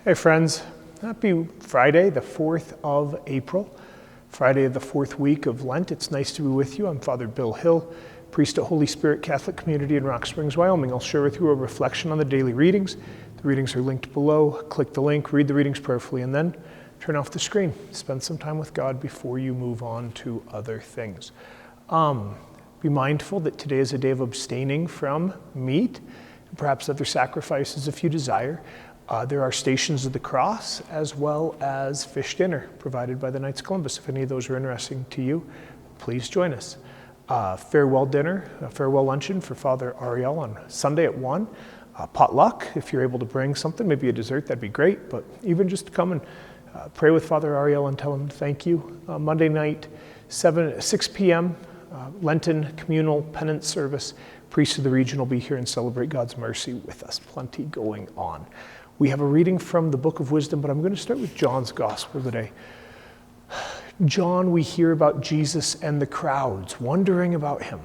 Hey friends, happy Friday, the 4th of April, Friday of the 4th week of Lent. It's nice to be with you. I'm Father Bill Hill, priest at Holy Spirit Catholic Community in Rock Springs, Wyoming. I'll share with you a reflection on the daily readings. The readings are linked below. Click the link, read the readings prayerfully, and then turn off the screen. Spend some time with God before you move on to other things. Be mindful that today is a day of abstaining from meat, and perhaps other sacrifices if you desire. There are Stations of the Cross as well as fish dinner provided by the Knights of Columbus. If any of those are interesting to you, please join us. Farewell dinner, farewell luncheon for Father Ariel on Sunday at 1. Potluck, if you're able to bring something, maybe a dessert, that'd be great. But even just come and pray with Father Ariel and tell him thank you. Monday night, 6 p.m., Lenten communal penance service. Priests of the region will be here and celebrate God's mercy with us. Plenty going on. We have a reading from the Book of Wisdom, but I'm going to start with John's Gospel today. John, we hear about Jesus and the crowds wondering about him.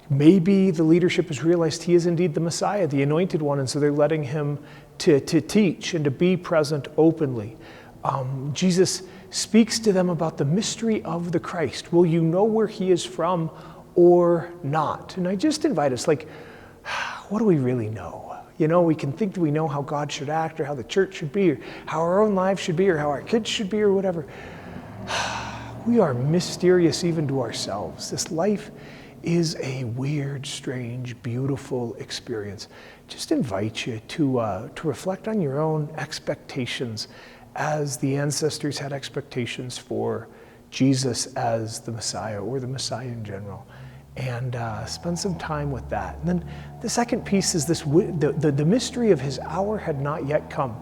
Maybe the leadership has realized he is indeed the Messiah, the Anointed One, and so they're letting him to teach and to be present openly. Jesus speaks to them about the mystery of the Christ. Will you know where he is from or not? And I just invite us, what do we really know? You know, we can think that we know how God should act or how the church should be or how our own lives should be or how our kids should be or whatever. We are mysterious even to ourselves. This life is a weird, strange, beautiful experience. Just invite you to reflect on your own expectations as the ancestors had expectations for Jesus as the Messiah or the Messiah in general. And spend some time with that. And then the second piece is the mystery of his hour had not yet come.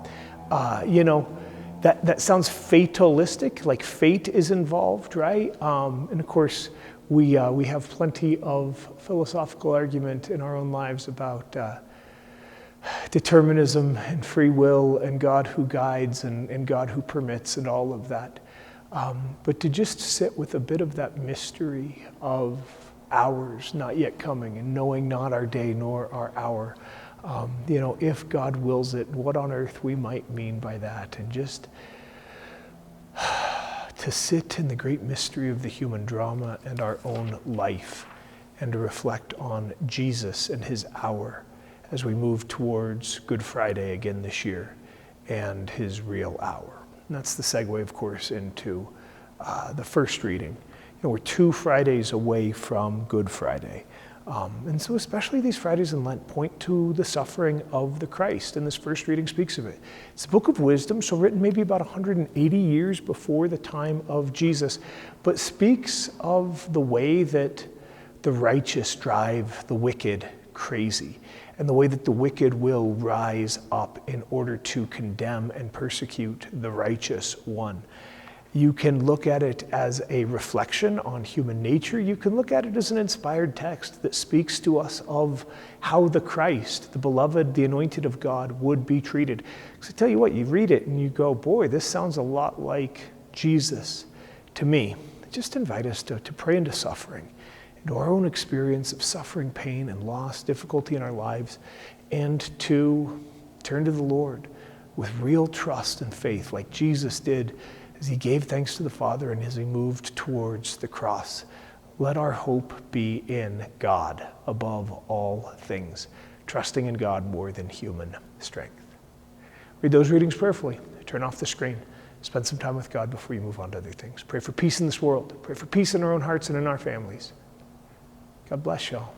That sounds fatalistic, like fate is involved, right? And of course, we have plenty of philosophical argument in our own lives about determinism and free will and God who guides and God who permits and all of that. But to just sit with a bit of that mystery of hours not yet coming and knowing not our day nor our hour. If God wills it, what on earth we might mean by that, and just to sit in the great mystery of the human drama and our own life and to reflect on Jesus and his hour as we move towards Good Friday again this year and his real hour. And that's the segue, of course, into the first reading. We're 2 Fridays away from Good Friday. And so especially these Fridays in Lent point to the suffering of the Christ, and this first reading speaks of it. It's the Book of Wisdom, so written maybe about 180 years before the time of Jesus, but speaks of the way that the righteous drive the wicked crazy, and the way that the wicked will rise up in order to condemn and persecute the righteous one. You can look at it as a reflection on human nature. You can look at it as an inspired text that speaks to us of how the Christ, the beloved, the anointed of God, would be treated. Because I tell you what, you read it and you go, boy, this sounds a lot like Jesus to me. I just invite us to pray into suffering, into our own experience of suffering, pain, and loss, difficulty in our lives, and to turn to the Lord with real trust and faith like Jesus did as he gave thanks to the Father and as he moved towards the cross. Let our hope be in God above all things, trusting in God more than human strength. Read those readings prayerfully. Turn off the screen. Spend some time with God before you move on to other things. Pray for peace in this world. Pray for peace in our own hearts and in our families. God bless y'all.